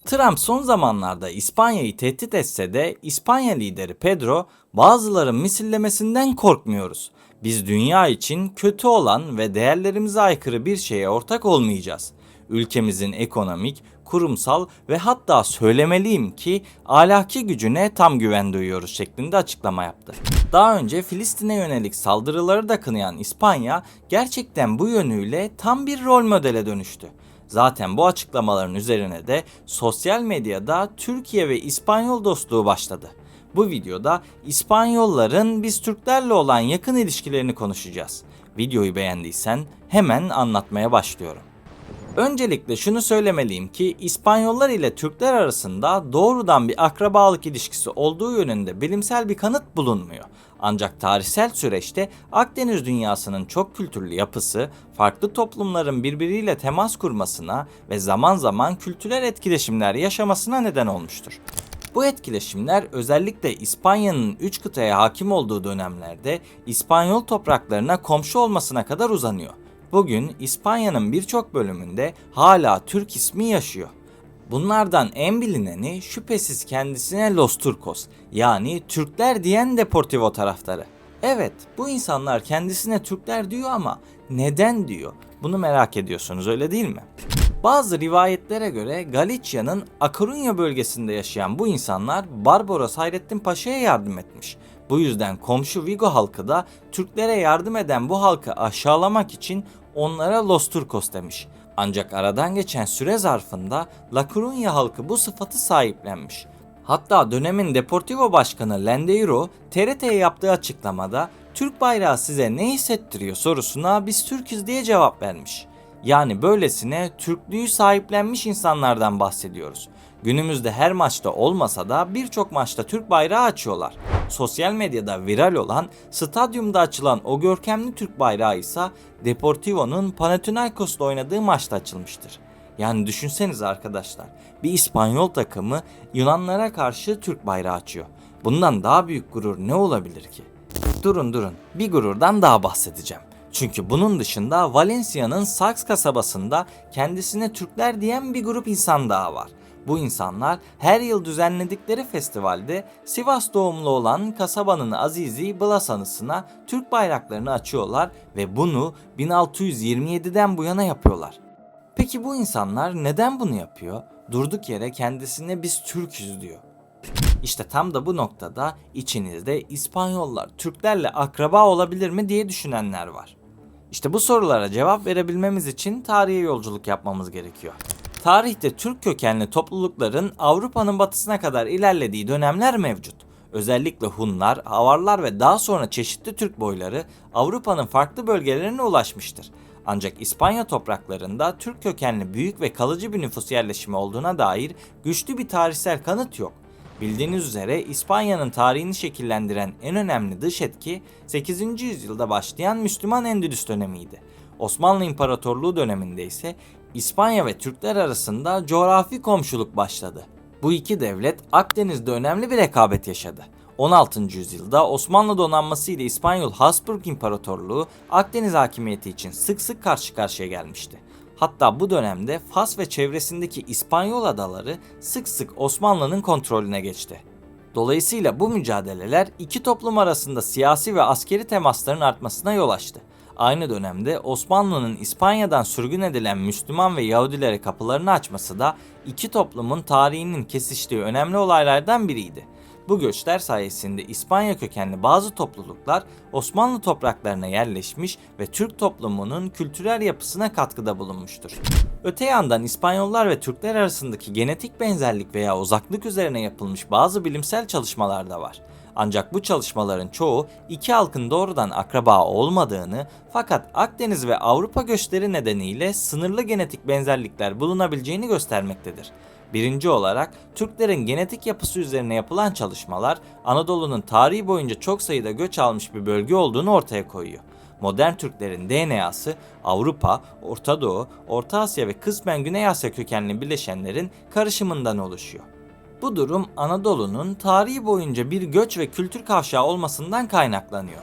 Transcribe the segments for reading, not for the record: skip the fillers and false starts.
Trump son zamanlarda İspanya'yı tehdit etse de İspanya lideri Pedro, bazıların misillemesinden korkmuyoruz. Biz dünya için kötü olan ve değerlerimize aykırı bir şeye ortak olmayacağız. Ülkemizin ekonomik, kurumsal ve hatta söylemeliyim ki ahlaki gücüne tam güven duyuyoruz şeklinde açıklama yaptı. Daha önce Filistin'e yönelik saldırıları da kınayan İspanya gerçekten bu yönüyle tam bir rol modele dönüştü. Zaten bu açıklamaların üzerine de sosyal medyada Türkiye ve İspanyol dostluğu başladı. Bu videoda İspanyolların biz Türklerle olan yakın ilişkilerini konuşacağız. Videoyu beğendiysen hemen anlatmaya başlıyorum. Öncelikle şunu söylemeliyim ki İspanyollar ile Türkler arasında doğrudan bir akrabalık ilişkisi olduğu yönünde bilimsel bir kanıt bulunmuyor. Ancak tarihsel süreçte Akdeniz dünyasının çok kültürlü yapısı, farklı toplumların birbiriyle temas kurmasına ve zaman zaman kültürel etkileşimler yaşamasına neden olmuştur. Bu etkileşimler özellikle İspanya'nın 3 kıtaya hakim olduğu dönemlerde İspanyol topraklarına komşu olmasına kadar uzanıyor. Bugün İspanya'nın birçok bölümünde hala Türk ismi yaşıyor. Bunlardan en bilineni şüphesiz kendisine Los Turcos, yani Türkler diyen Deportivo taraftarı. Evet, bu insanlar kendisine Türkler diyor ama neden diyor? Bunu merak ediyorsunuz, öyle değil mi? Bazı rivayetlere göre Galicia'nın A Coruña bölgesinde yaşayan bu insanlar Barbaros Hayrettin Paşa'ya yardım etmiş. Bu yüzden komşu Vigo halkı da Türklere yardım eden bu halkı aşağılamak için onlara Los Turcos demiş. Ancak aradan geçen süre zarfında La Coruña halkı bu sıfatı sahiplenmiş. Hatta dönemin Deportivo Başkanı Lendeiro, TRT'ye yaptığı açıklamada Türk bayrağı size ne hissettiriyor sorusuna biz Türk'üz diye cevap vermiş. Yani böylesine Türklüğü sahiplenmiş insanlardan bahsediyoruz. Günümüzde her maçta olmasa da birçok maçta Türk bayrağı açıyorlar. Sosyal medyada viral olan, stadyumda açılan o görkemli Türk bayrağı ise Deportivo'nun Panathinaikos'la oynadığı maçta açılmıştır. Yani düşünsenize arkadaşlar, bir İspanyol takımı Yunanlara karşı Türk bayrağı açıyor. Bundan daha büyük gurur ne olabilir ki? Durun, bir gururdan daha bahsedeceğim. Çünkü bunun dışında Valencia'nın Saks kasabasında kendisine Türkler diyen bir grup insan daha var. Bu insanlar her yıl düzenledikleri festivalde Sivas doğumlu olan kasabanın Azizi Blas anısına Türk bayraklarını açıyorlar ve bunu 1627'den bu yana yapıyorlar. Peki bu insanlar neden bunu yapıyor? Durduk yere kendisine biz Türk'üz diyor. İşte tam da bu noktada içinizde İspanyollar Türklerle akraba olabilir mi diye düşünenler var. İşte bu sorulara cevap verebilmemiz için tarihe yolculuk yapmamız gerekiyor. Tarihte Türk kökenli toplulukların Avrupa'nın batısına kadar ilerlediği dönemler mevcut. Özellikle Hunlar, Avarlar ve daha sonra çeşitli Türk boyları Avrupa'nın farklı bölgelerine ulaşmıştır. Ancak İspanya topraklarında Türk kökenli büyük ve kalıcı bir nüfus yerleşimi olduğuna dair güçlü bir tarihsel kanıt yok. Bildiğiniz üzere İspanya'nın tarihini şekillendiren en önemli dış etki 8. yüzyılda başlayan Müslüman Endülüs dönemiydi. Osmanlı İmparatorluğu döneminde ise İspanya ve Türkler arasında coğrafi komşuluk başladı. Bu iki devlet Akdeniz'de önemli bir rekabet yaşadı. 16. yüzyılda Osmanlı donanması ile İspanyol Habsburg İmparatorluğu Akdeniz hakimiyeti için sık sık karşı karşıya gelmişti. Hatta bu dönemde Fas ve çevresindeki İspanyol adaları sık sık Osmanlı'nın kontrolüne geçti. Dolayısıyla bu mücadeleler iki toplum arasında siyasi ve askeri temasların artmasına yol açtı. Aynı dönemde Osmanlı'nın İspanya'dan sürgün edilen Müslüman ve Yahudilere kapılarını açması da iki toplumun tarihinin kesiştiği önemli olaylardan biriydi. Bu göçler sayesinde İspanya kökenli bazı topluluklar Osmanlı topraklarına yerleşmiş ve Türk toplumunun kültürel yapısına katkıda bulunmuştur. Öte yandan İspanyollar ve Türkler arasındaki genetik benzerlik veya uzaklık üzerine yapılmış bazı bilimsel çalışmalar da var. Ancak bu çalışmaların çoğu iki halkın doğrudan akraba olmadığını, fakat Akdeniz ve Avrupa göçleri nedeniyle sınırlı genetik benzerlikler bulunabileceğini göstermektedir. Birinci olarak Türklerin genetik yapısı üzerine yapılan çalışmalar Anadolu'nun tarihi boyunca çok sayıda göç almış bir bölge olduğunu ortaya koyuyor. Modern Türklerin DNA'sı Avrupa, Orta Doğu, Orta Asya ve kısmen Güney Asya kökenli bileşenlerin karışımından oluşuyor. Bu durum Anadolu'nun tarihi boyunca bir göç ve kültür kavşağı olmasından kaynaklanıyor.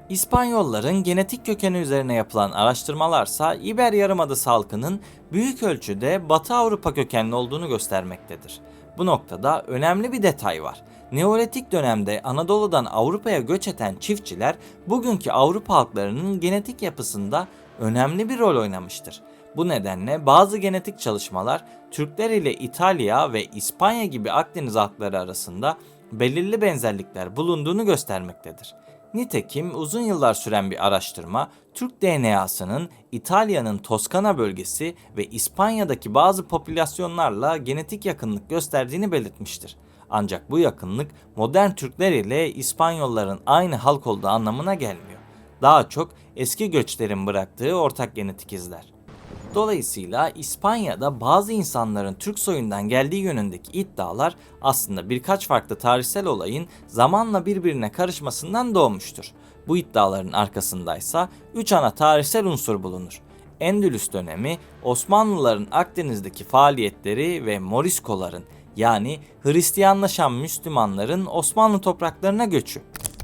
İspanyolların genetik kökeni üzerine yapılan araştırmalarsa İber Yarımadası halkının büyük ölçüde Batı Avrupa kökenli olduğunu göstermektedir. Bu noktada önemli bir detay var. Neolitik dönemde Anadolu'dan Avrupa'ya göç eden çiftçiler bugünkü Avrupa halklarının genetik yapısında önemli bir rol oynamıştır. Bu nedenle bazı genetik çalışmalar Türkler ile İtalya ve İspanya gibi Akdeniz halkları arasında belirli benzerlikler bulunduğunu göstermektedir. Nitekim uzun yıllar süren bir araştırma, Türk DNA'sının İtalya'nın Toskana bölgesi ve İspanya'daki bazı popülasyonlarla genetik yakınlık gösterdiğini belirtmiştir. Ancak bu yakınlık modern Türkler ile İspanyolların aynı halk olduğu anlamına gelmiyor. Daha çok eski göçlerin bıraktığı ortak genetik izler. Dolayısıyla İspanya'da bazı insanların Türk soyundan geldiği yönündeki iddialar aslında birkaç farklı tarihsel olayın zamanla birbirine karışmasından doğmuştur. Bu iddiaların arkasındaysa 3 ana tarihsel unsur bulunur. Endülüs dönemi, Osmanlıların Akdeniz'deki faaliyetleri ve Moriskoların yani Hristiyanlaşan Müslümanların Osmanlı topraklarına göçü.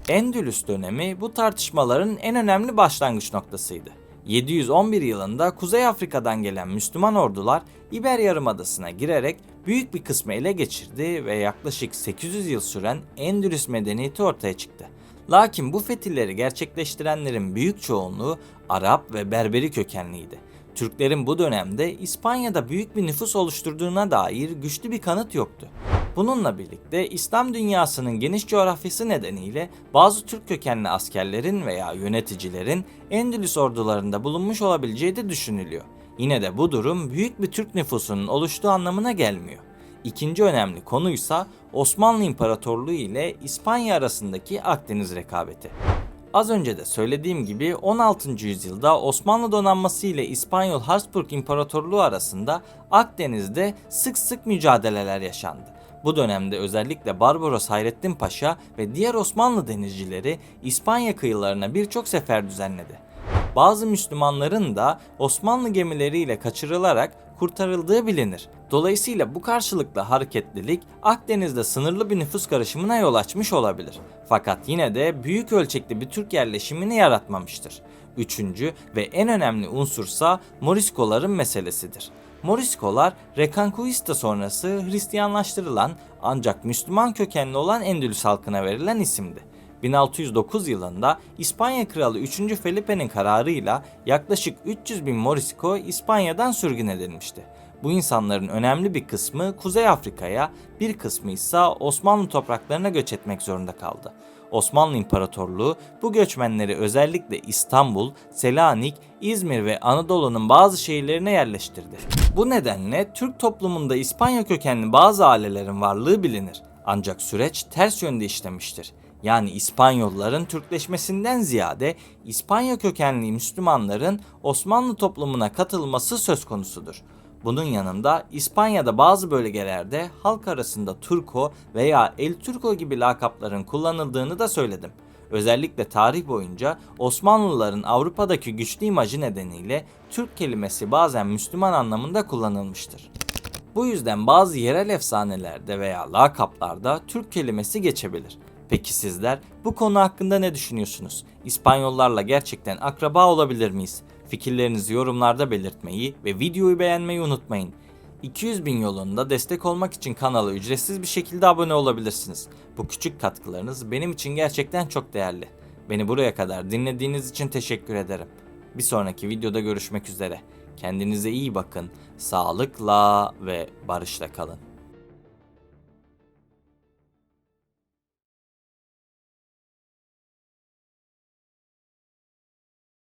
Endülüs dönemi bu tartışmaların en önemli başlangıç noktasıydı. 711 yılında Kuzey Afrika'dan gelen Müslüman ordular İber Yarımadası'na girerek büyük bir kısmı ele geçirdi ve yaklaşık 800 yıl süren Endülüs medeniyeti ortaya çıktı. Lakin bu fetihleri gerçekleştirenlerin büyük çoğunluğu Arap ve Berberi kökenliydi. Türklerin bu dönemde İspanya'da büyük bir nüfus oluşturduğuna dair güçlü bir kanıt yoktu. Bununla birlikte İslam dünyasının geniş coğrafyası nedeniyle bazı Türk kökenli askerlerin veya yöneticilerin Endülüs ordularında bulunmuş olabileceği de düşünülüyor. Yine de bu durum büyük bir Türk nüfusunun oluştuğu anlamına gelmiyor. İkinci önemli konuysa Osmanlı İmparatorluğu ile İspanya arasındaki Akdeniz rekabeti. Az önce de söylediğim gibi 16. yüzyılda Osmanlı donanması ile İspanyol Habsburg İmparatorluğu arasında Akdeniz'de sık sık mücadeleler yaşandı. Bu dönemde özellikle Barbaros Hayrettin Paşa ve diğer Osmanlı denizcileri İspanya kıyılarına birçok sefer düzenledi. Bazı Müslümanların da Osmanlı gemileriyle kaçırılarak kurtarıldığı bilinir. Dolayısıyla bu karşılıklı hareketlilik Akdeniz'de sınırlı bir nüfus karışımına yol açmış olabilir. Fakat yine de büyük ölçekli bir Türk yerleşimini yaratmamıştır. Üçüncü ve en önemli unsursa Moriskoların meselesidir. Moriskolar Reconquista sonrası Hristiyanlaştırılan ancak Müslüman kökenli olan Endülüs halkına verilen isimdi. 1609 yılında İspanya Kralı 3. Felipe'nin kararıyla yaklaşık 300 bin Morisco İspanya'dan sürgün edilmişti. Bu insanların önemli bir kısmı Kuzey Afrika'ya, bir kısmı ise Osmanlı topraklarına göç etmek zorunda kaldı. Osmanlı İmparatorluğu bu göçmenleri özellikle İstanbul, Selanik, İzmir ve Anadolu'nun bazı şehirlerine yerleştirdi. Bu nedenle Türk toplumunda İspanya kökenli bazı ailelerin varlığı bilinir. Ancak süreç ters yönde işlemiştir. Yani İspanyolların Türkleşmesinden ziyade İspanya kökenli Müslümanların Osmanlı toplumuna katılması söz konusudur. Bunun yanında İspanya'da bazı bölgelerde halk arasında Turco veya El Turco gibi lakapların kullanıldığını da söyledim. Özellikle tarih boyunca Osmanlıların Avrupa'daki güçlü imajı nedeniyle Türk kelimesi bazen Müslüman anlamında kullanılmıştır. Bu yüzden bazı yerel efsanelerde veya lakaplarda Türk kelimesi geçebilir. Peki sizler bu konu hakkında ne düşünüyorsunuz? İspanyollarla gerçekten akraba olabilir miyiz? Fikirlerinizi yorumlarda belirtmeyi ve videoyu beğenmeyi unutmayın. 200 bin yolunda destek olmak için kanala ücretsiz bir şekilde abone olabilirsiniz. Bu küçük katkılarınız benim için gerçekten çok değerli. Beni buraya kadar dinlediğiniz için teşekkür ederim. Bir sonraki videoda görüşmek üzere. Kendinize iyi bakın, sağlıkla ve barışla kalın.